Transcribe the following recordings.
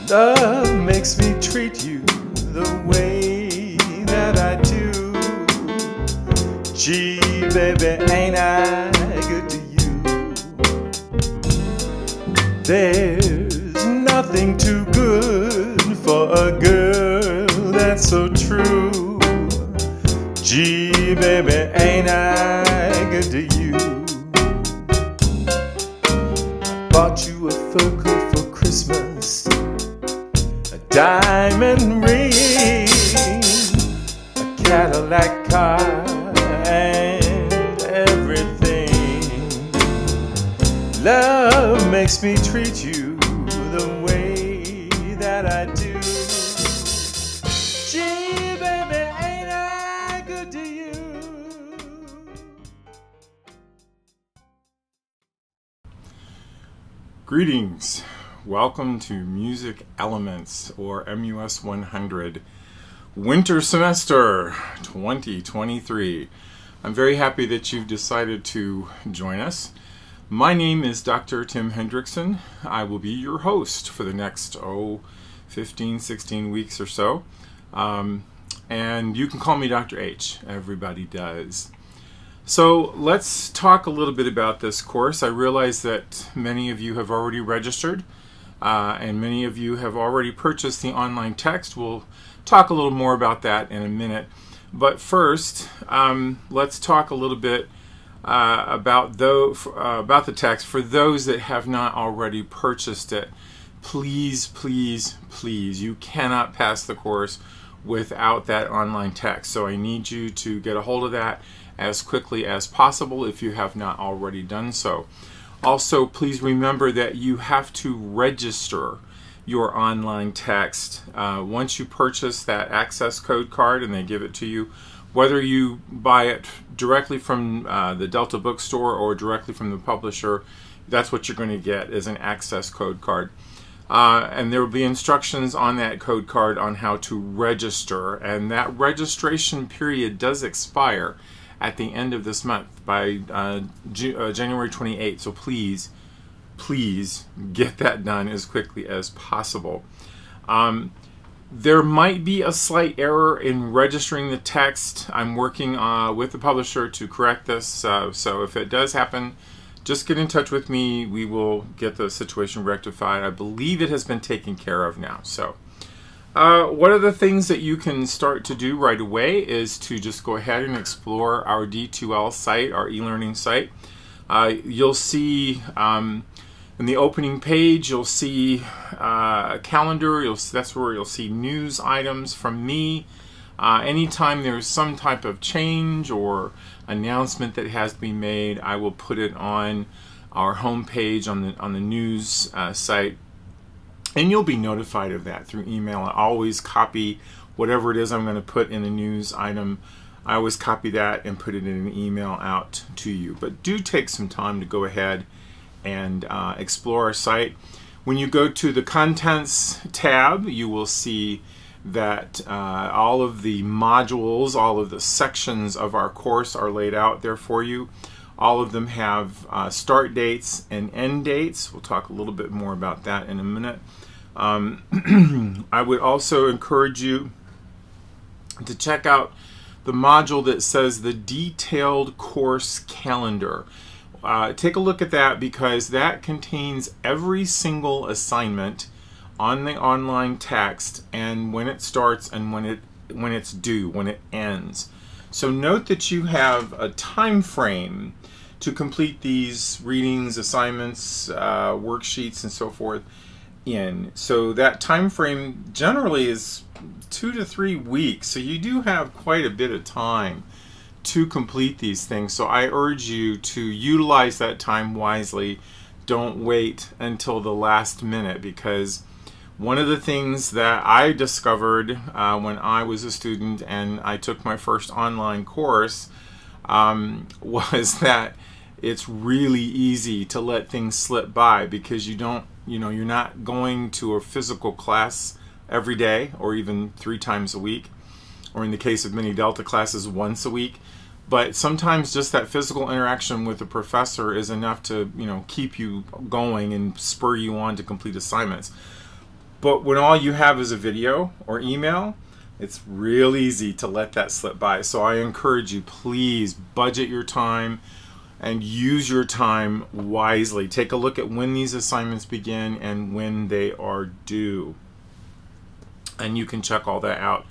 Love makes me treat you the way that I do. Gee, baby, ain't I good to you? There's nothing too good for a girl that's so true. Gee, baby, ain't I good to you? I bought you a fur coat for Christmas, a diamond ring, a Cadillac car, and everything. Love makes me treat you the way that I do. Gee, baby, ain't I good to you? Greetings. Welcome to Music Elements, or MUS 100, Winter Semester 2023. I'm very happy that you've decided to join us. My name is Dr. Tim Hendrickson. I will be your host for the next, 15, 16 weeks or so. And you can call me Dr. H. Everybody does. So let's talk a little bit about this course. I realize that many of you have already registered and many of you have already purchased the online text. We'll talk a little more about that in a minute. But first, let's talk a little bit about the text. For those that have not already purchased it, please, please, please, you cannot pass the course without that online text. So I need you to get a hold of that as quickly as possible if you have not already done so. Also, please remember that you have to register your online text. Once you purchase that access code card and they give it to you, whether you buy it directly from the Delta bookstore or directly from the publisher, that's what you're going to get, is an access code card. And there will be instructions on that code card on how to register, and that registration period does expire at the end of this month by January 28th. So please, please get that done as quickly as possible. There might be a slight error in registering the text. I'm working with the publisher to correct this. So if it does happen, just get in touch with me. We will get the situation rectified. I believe it has been taken care of now. So one of the things that you can start to do right away is to just go ahead and explore our D2L site, our e-learning site. You'll see in the opening page, you'll see a calendar. That's where you'll see news items from me. Anytime there's some type of change or announcement that has to be made, I will put it on our home page on the news site. And you'll be notified of that through email. I always copy whatever it is I'm going to put in a news item. I always copy that and put it in an email out to you. But do take some time to go ahead and explore our site. When you go to the Contents tab, you will see that all of the modules, all of the sections of our course are laid out there for you. All of them have start dates and end dates. We'll talk a little bit more about that in a minute. I would also encourage you to check out the module that says the Detailed Course Calendar. Take a look at that, because that contains every single assignment on the online text, and when it starts and when it's due, when it ends. So note that you have a time frame to complete these readings, assignments, worksheets, and so forth in. So that time frame generally is 2 to 3 weeks. So you do have quite a bit of time to complete these things. So I urge you to utilize that time wisely. Don't wait until the last minute, because one of the things that I discovered when I was a student and I took my first online course was that it's really easy to let things slip by, because you're not going to a physical class every day or even 3 times a week, or in the case of many Delta classes, once a week. But sometimes just that physical interaction with the professor is enough to, keep you going and spur you on to complete assignments. But when all you have is a video or email, it's real easy to let that slip by. So I encourage you, please budget your time and use your time wisely. Take a look at when these assignments begin and when they are due. And you can check all that out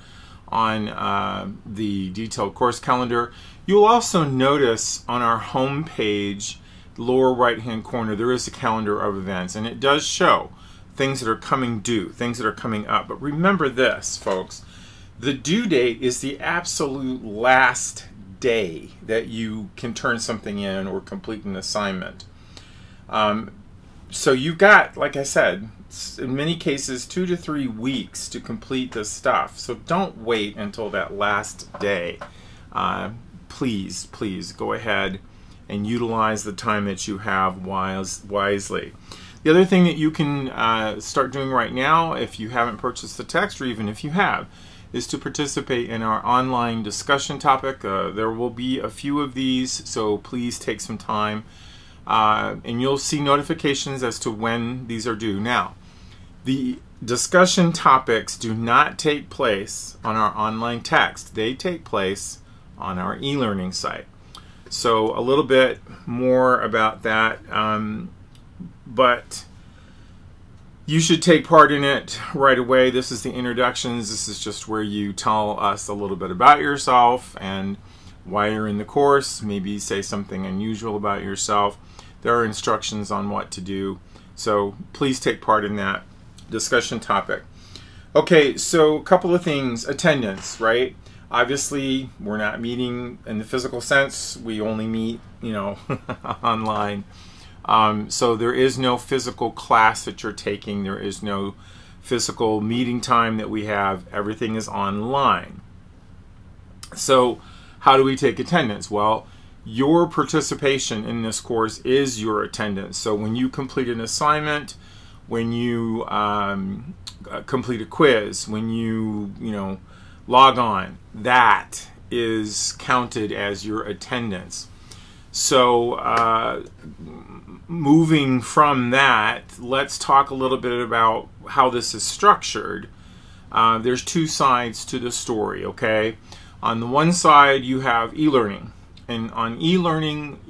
on the detailed course calendar. You'll also notice on our home page, lower right hand corner, there is a calendar of events, and it does show things that are coming due, things that are coming up. But remember this, folks, the due date is the absolute last day that you can turn something in or complete an assignment. So you've got, like I said, in many cases 2 to 3 weeks to complete this stuff. So don't wait until that last day. Please go ahead and utilize the time that you have wisely. The other thing that you can start doing right now, if you haven't purchased the text, or even if you have, is to participate in our online discussion topic. There will be a few of these, so please take some time. And you'll see notifications as to when these are due. Now, the discussion topics do not take place on our online text. They take place on our e-learning site. So a little bit more about that. But you should take part in it right away. This is the introductions. This is just where you tell us a little bit about yourself and why you're in the course. Maybe say something unusual about yourself. There are instructions on what to do. So please take part in that discussion topic. Okay, so a couple of things. Attendance, right? Obviously, we're not meeting in the physical sense. We only meet, online. So there is no physical class that you're taking. There is no physical meeting time that we have. Everything is online. So how do we take attendance? Well, your participation in this course is your attendance. So when you complete an assignment, when you complete a quiz, when you log on, that is counted as your attendance. So moving from that, let's talk a little bit about how this is structured. There's two sides to the story, okay? On the one side, you have e-learning. And on e-learning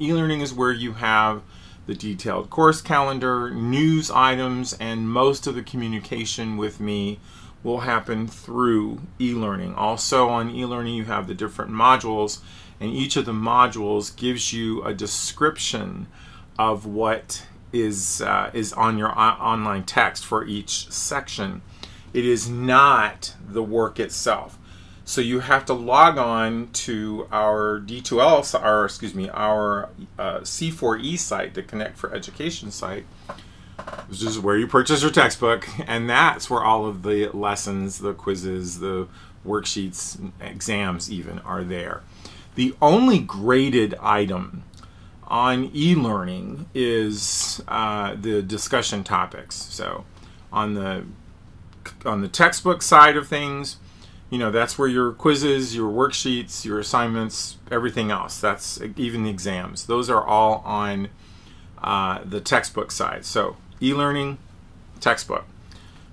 is where you have the detailed course calendar, news items, and most of the communication with me will happen through e-learning. Also on e-learning, you have the different modules, and each of the modules gives you a description of what is on your online text for each section. It is not the work itself. So you have to log on to our D2L, our C4E site, the Connect for Education site. This is where you purchase your textbook, and that's where all of the lessons, the quizzes, the worksheets, exams even are there. The only graded item on e-learning is the discussion topics. So on the textbook side of things, that's where your quizzes, your worksheets, your assignments, everything else, that's even the exams, those are all on the textbook side. So e-learning, textbook.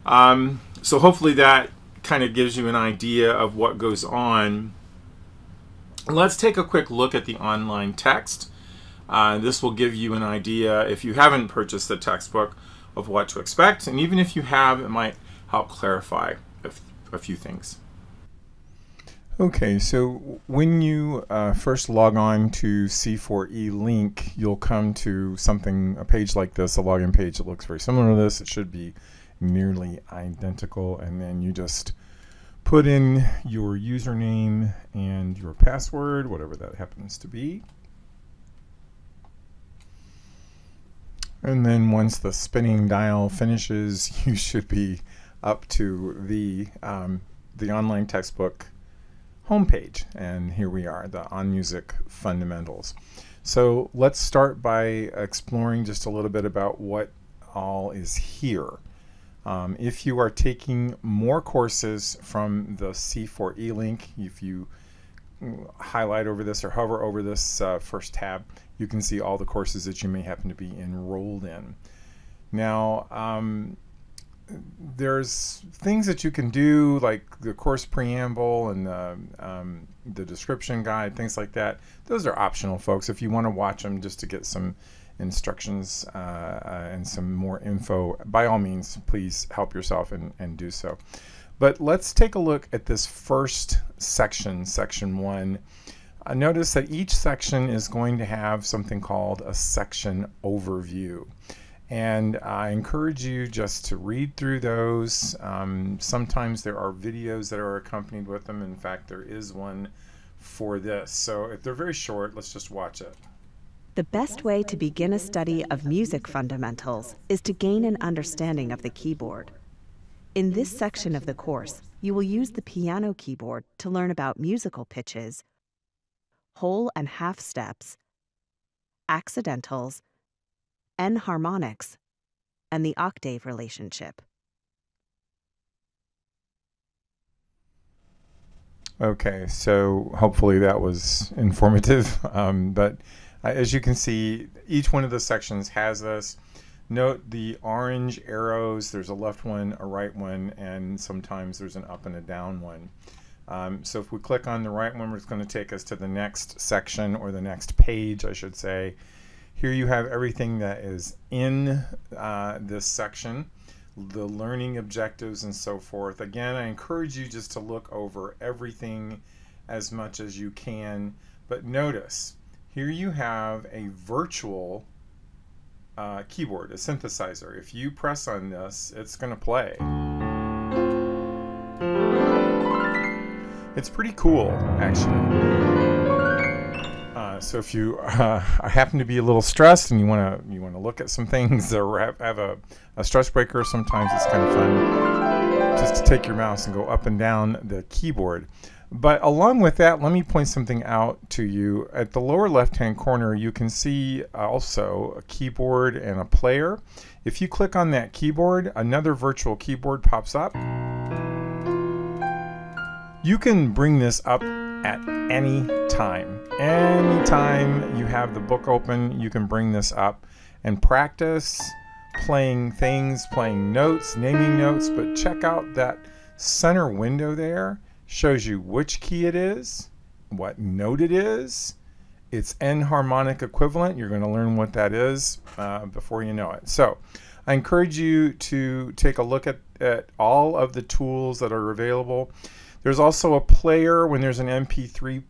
So hopefully that kind of gives you an idea of what goes on. Let's take a quick look at the online text. This will give you an idea, if you haven't purchased the textbook, of what to expect. And even if you have, it might help clarify a few things. Okay, so when you first log on to C4E Link, you'll come to a page like this, a login page that looks very similar to this. It should be nearly identical, and then you just put in your username and your password, whatever that happens to be. And then once the spinning dial finishes, you should be up to the online textbook homepage, and here we are, the On Music Fundamentals. So let's start by exploring just a little bit about what all is here. If you are taking more courses from the C4E link, if you highlight over this or hover over this first tab, you can see all the courses that you may happen to be enrolled in. Now, there's things that you can do, like the course preamble and the description guide, things like that. Those are optional, folks, if you want to watch them just to get some instructions and some more info. By all means, please help yourself and do so. But let's take a look at this first section, section 1. Notice that each section is going to have something called a section overview. And I encourage you just to read through those. Sometimes there are videos that are accompanied with them. In fact, there is one for this. So if they're very short, let's just watch it. The best way to begin a study of music fundamentals is to gain an understanding of the keyboard. In this section of the course, you will use the piano keyboard to learn about musical pitches, whole and half steps, accidentals, enharmonics, and the octave relationship. Okay, so hopefully that was informative, but as you can see, each one of the sections has this. Note the orange arrows. There's a left one, a right one, and sometimes there's an up and a down one. So if we click on the right one, it's going to take us to the next section, or the next page, I should say. Here you have everything that is in this section, the learning objectives and so forth. Again, I encourage you just to look over everything as much as you can. But notice, here you have a virtual keyboard, a synthesizer. If you press on this, it's going to play. It's pretty cool, actually. So if you happen to be a little stressed and you want to look at some things or have a stress breaker, sometimes it's kind of fun just to take your mouse and go up and down the keyboard. But along with that, let me point something out to you. At the lower left-hand corner, you can see also a keyboard and a player. If you click on that keyboard, another virtual keyboard pops up. You can bring this up at any time. Anytime you have the book open, you can bring this up and practice playing things, playing notes, naming notes. But check out that center window there. Shows you which key it is, what note it is, its enharmonic equivalent. You're going to learn what that is before you know it. So I encourage you to take a look at all of the tools that are available. There's also a player when there's an MP3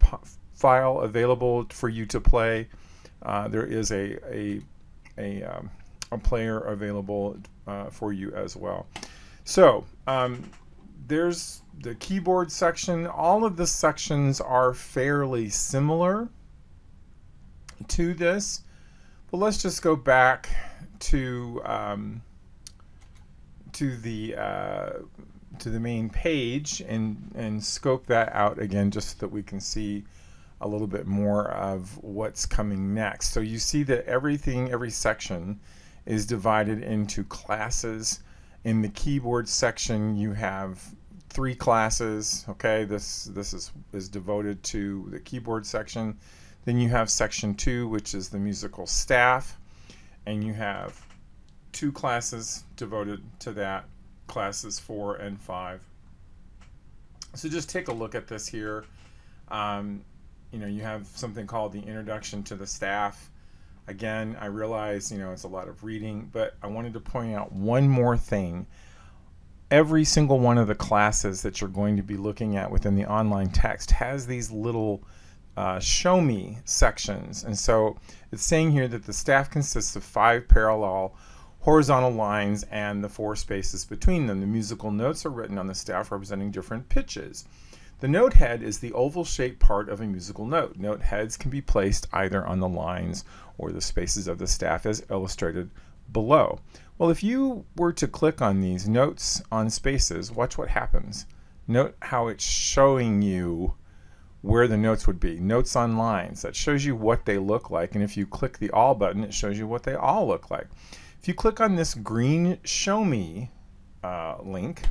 file available for you to play. There is a player available for you as well. So there's the keyboard section. All of the sections are fairly similar to this, but let's just go back to the main page and scope that out again, just so that we can see a little bit more of what's coming next. So you see that every section is divided into classes. In the keyboard section, you have 3 classes. Okay, this is devoted to the keyboard section. Then you have section 2, which is the musical staff, and you have 2 classes devoted to that, classes 4 and 5. So just take a look at this here. You know, you have something called the Introduction to the Staff. Again, I realize, you know, it's a lot of reading, but I wanted to point out one more thing. Every single one of the classes that you're going to be looking at within the online text has these little show me sections. And so it's saying here that the staff consists of 5 parallel horizontal lines and the 4 spaces between them. The musical notes are written on the staff representing different pitches. The note head is the oval-shaped part of a musical note. Note heads can be placed either on the lines or the spaces of the staff as illustrated below. Well, if you were to click on these notes on spaces, watch what happens. Note how it's showing you where the notes would be. Notes on lines, that shows you what they look like, and if you click the all button, it shows you what they all look like. If you click on this green show me link,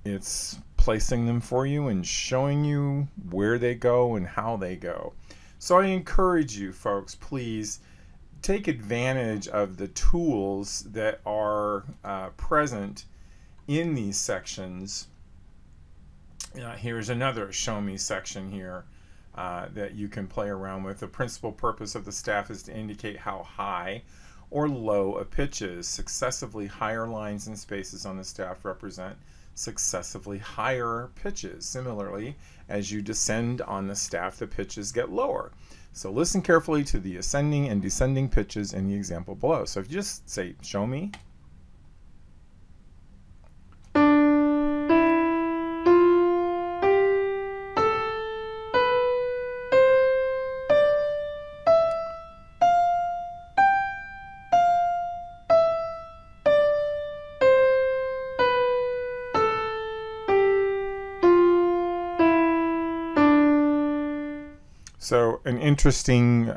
it's placing them for you and showing you where they go and how they go. So I encourage you folks, please take advantage of the tools that are present in these sections. Here's another show me section here that you can play around with. The principal purpose of the staff is to indicate how high or low a pitch is. Successively higher lines and spaces on the staff represent successively higher pitches. Similarly, as you descend on the staff, the pitches get lower. So listen carefully to the ascending and descending pitches in the example below. So if you just say, show me. So an interesting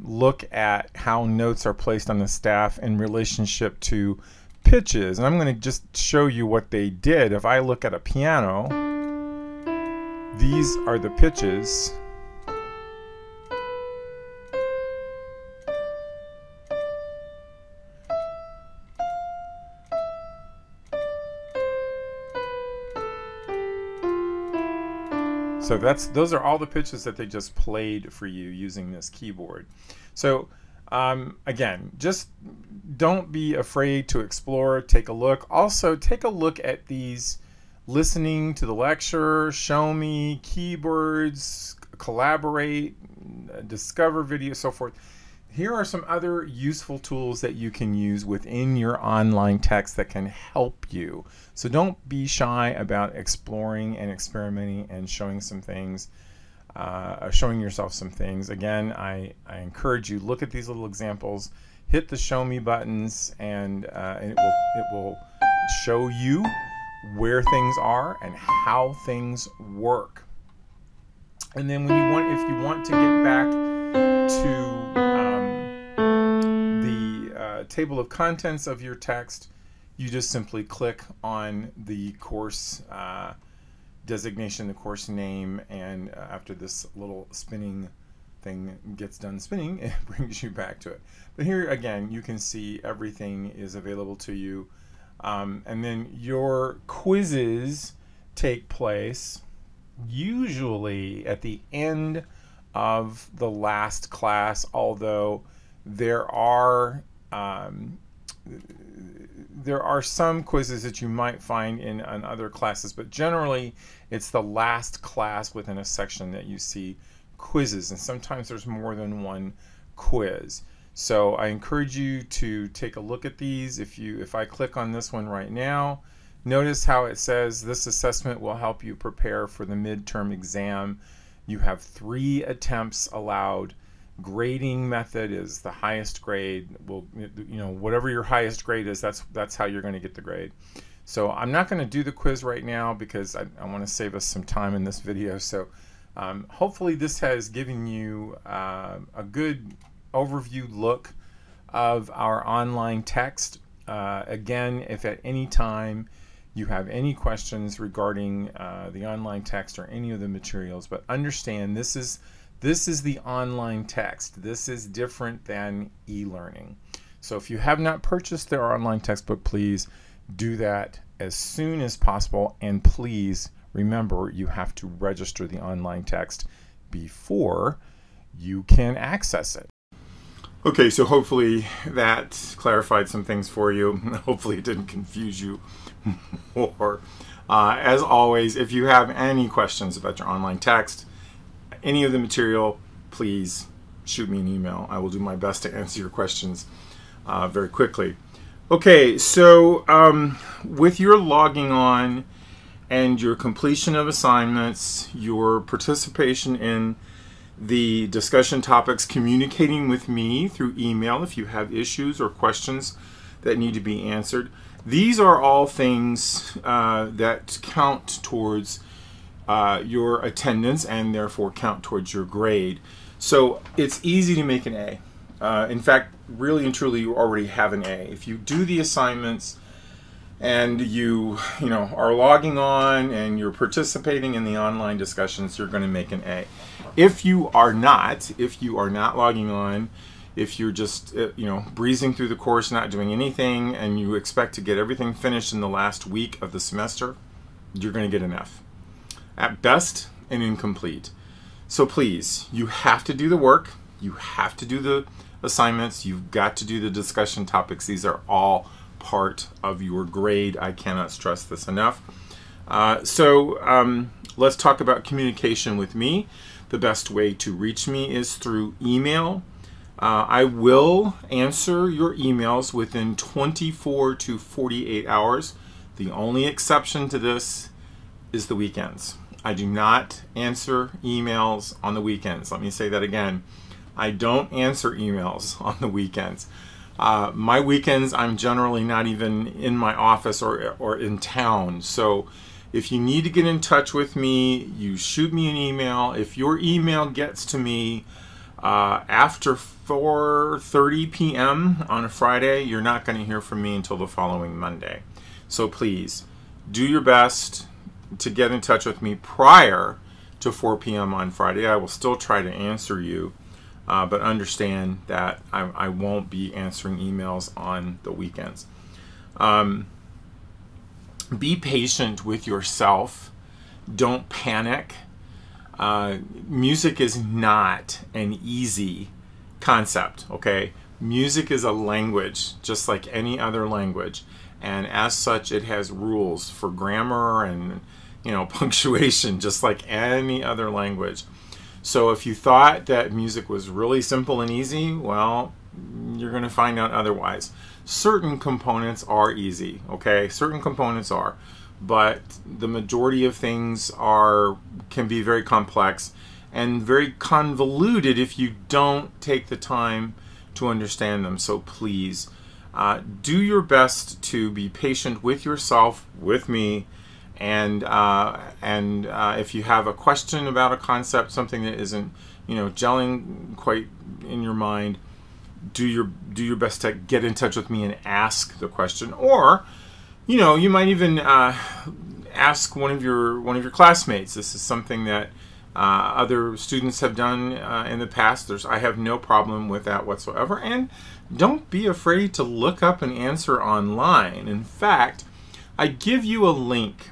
look at how notes are placed on the staff in relationship to pitches. And I'm going to just show you what they did. If I look at a piano, these are the pitches. So those are all the pitches that they just played for you using this keyboard. So again, just don't be afraid to explore, take a look. Also, take a look at these listening to the lecture, show me, keyboards, collaborate, discover video, so forth. Here are some other useful tools that you can use within your online text that can help you. So don't be shy about exploring and experimenting and showing some things, showing yourself some things. Again, I encourage you, look at these little examples, hit the show me buttons, and it will show you where things are and how things work. And then when if you want to get back to table of contents of your text, you just simply click on the course designation, the course name, and after this little spinning thing gets done spinning, it brings you back to it. But here again, you can see everything is available to you. And then your quizzes take place usually at the end of the last class, although there are some quizzes that you might find in other classes, but generally it's the last class within a section that you see quizzes, and sometimes there's more than one quiz. So I encourage you to take a look at these. If I click on this one right now, notice how it says this assessment will help you prepare for the midterm exam. You have 3 attempts allowed. Grading method is the highest grade. Well, whatever your highest grade is, that's how you're going to get the grade. So I'm not going to do the quiz right now because I want to save us some time in this video. So hopefully this has given you a good overview look of our online text. Again, if at any time you have any questions regarding the online text or any of the materials, but understand this is the online text. This is different than e-learning. So if you have not purchased their online textbook, please do that as soon as possible. And please remember, you have to register the online text before you can access it. Okay, so hopefully that clarified some things for you. Hopefully it didn't confuse you more. As always, if you have any questions about your online text, any of the material, please shoot me an email. I will do my best to answer your questions very quickly. Okay, so with your logging on and your completion of assignments, your participation in the discussion topics, communicating with me through email if you have issues or questions that need to be answered, these are all things that count towards your attendance and therefore count towards your grade. So it's easy to make an A. In fact, really and truly, you already have an A. If you do the assignments and you are logging on and you're participating in the online discussions, you're going to make an A. If you are not logging on, If you're just breezing through the course, not doing anything, and you expect to get everything finished in the last week of the semester, you're going to get an F. At best, an incomplete. So please, you have to do the work. You have to do the assignments. You've got to do the discussion topics. These are all part of your grade. I cannot stress this enough. Let's talk about communication with me. The best way to reach me is through email. I will answer your emails within 24 to 48 hours. The only exception to this is the weekends. I do not answer emails on the weekends. Let me say that again. I don't answer emails on the weekends. My weekends, I'm generally not even in my office or in town. So if you need to get in touch with me, you shoot me an email. If your email gets to me after 4:30 p.m. on a Friday, you're not going to hear from me until the following Monday. So please, do your best to get in touch with me prior to 4 p.m. on Friday. I will still try to answer you, but understand that I won't be answering emails on the weekends. Be patient with yourself. Don't panic. Music is not an easy concept, okay? Music is a language, just like any other language. And as such, it has rules for grammar and, punctuation, just like any other language. So if you thought that music was really simple and easy, well, you're going to find out otherwise. Certain components are easy, okay? Certain components are. But the majority of things can be very complex and very convoluted if you don't take the time to understand them. So please, do your best to be patient with yourself, with me, and if you have a question about a concept, something that isn't, gelling quite in your mind, do your best to get in touch with me and ask the question. Or you might even ask one of your classmates. This is something that other students have done in the past. I have no problem with that whatsoever. And don't be afraid to look up an answer online. In fact, I give you a link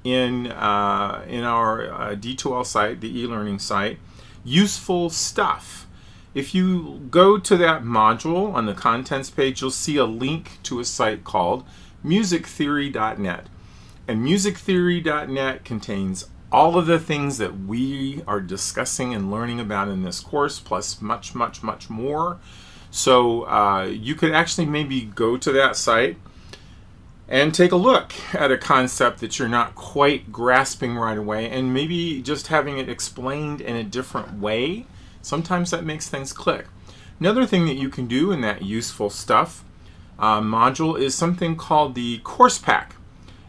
in our D2L site, the e-learning site, Useful Stuff. If you go to that module on the contents page, you'll see a link to a site called musictheory.net. And musictheory.net contains all of the things that we are discussing and learning about in this course, plus much, much, much more. So you could actually maybe go to that site and take a look at a concept that you're not quite grasping right away, and maybe just having it explained in a different way. Sometimes that makes things click. Another thing that you can do in that Useful Stuff module is something called the course pack.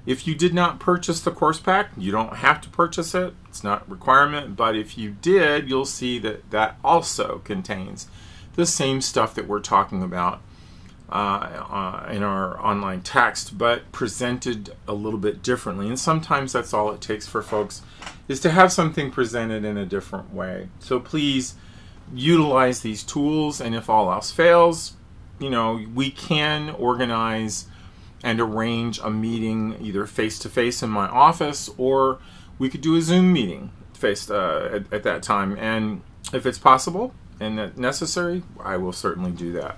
If you did not purchase the course pack, you don't have to purchase it. It's not a requirement, but if you did, you'll see that that also contains the same stuff that we're talking about in our online text, but presented a little bit differently. And sometimes that's all it takes for folks, is to have something presented in a different way. So please utilize these tools, and if all else fails, we can organize and arrange a meeting either face-to-face in my office, or we could do a Zoom meeting at that time. And if it's possible and necessary, I will certainly do that.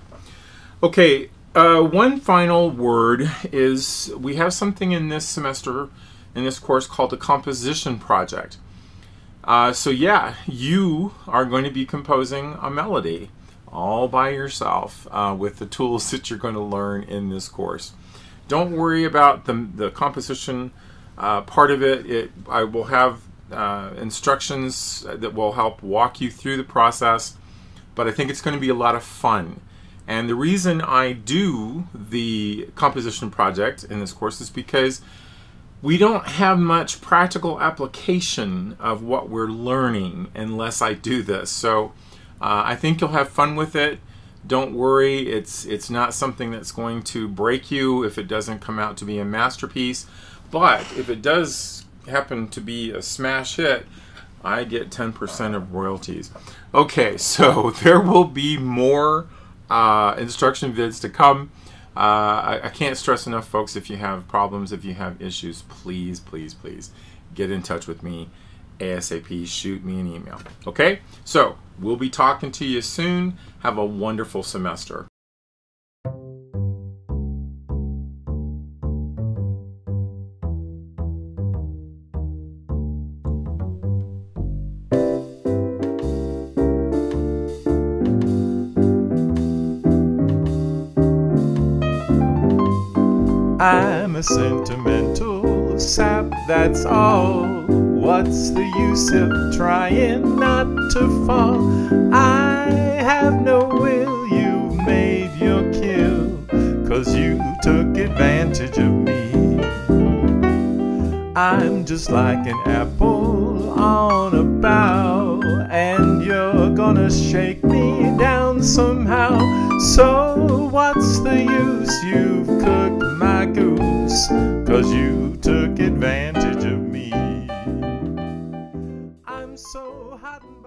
Okay, one final word is we have something in this semester, in this course, called a composition project. So yeah, you are going to be composing a melody all by yourself with the tools that you're going to learn in this course. Don't worry about the composition part of it. I will have instructions that will help walk you through the process, but I think it's going to be a lot of fun. And the reason I do the composition project in this course is because we don't have much practical application of what we're learning unless I do this. So I think you'll have fun with it. Don't worry, it's not something that's going to break you if it doesn't come out to be a masterpiece. But if it does happen to be a smash hit, I get 10% of royalties. Okay, so there will be more instruction vids to come. I can't stress enough, folks, if you have problems, if you have issues, please, please, please get in touch with me ASAP. Shoot me an email. Okay? So, we'll be talking to you soon. Have a wonderful semester. I'm a sentimental sap, that's all. What's the use of trying not to fall? I have no will, you made your kill, 'cause you took advantage of me. I'm just like an apple on a bough, and you're gonna shake me down somehow. So what's the use? You've cooked my goose, 'cause you took advantage of me. I'm so hot and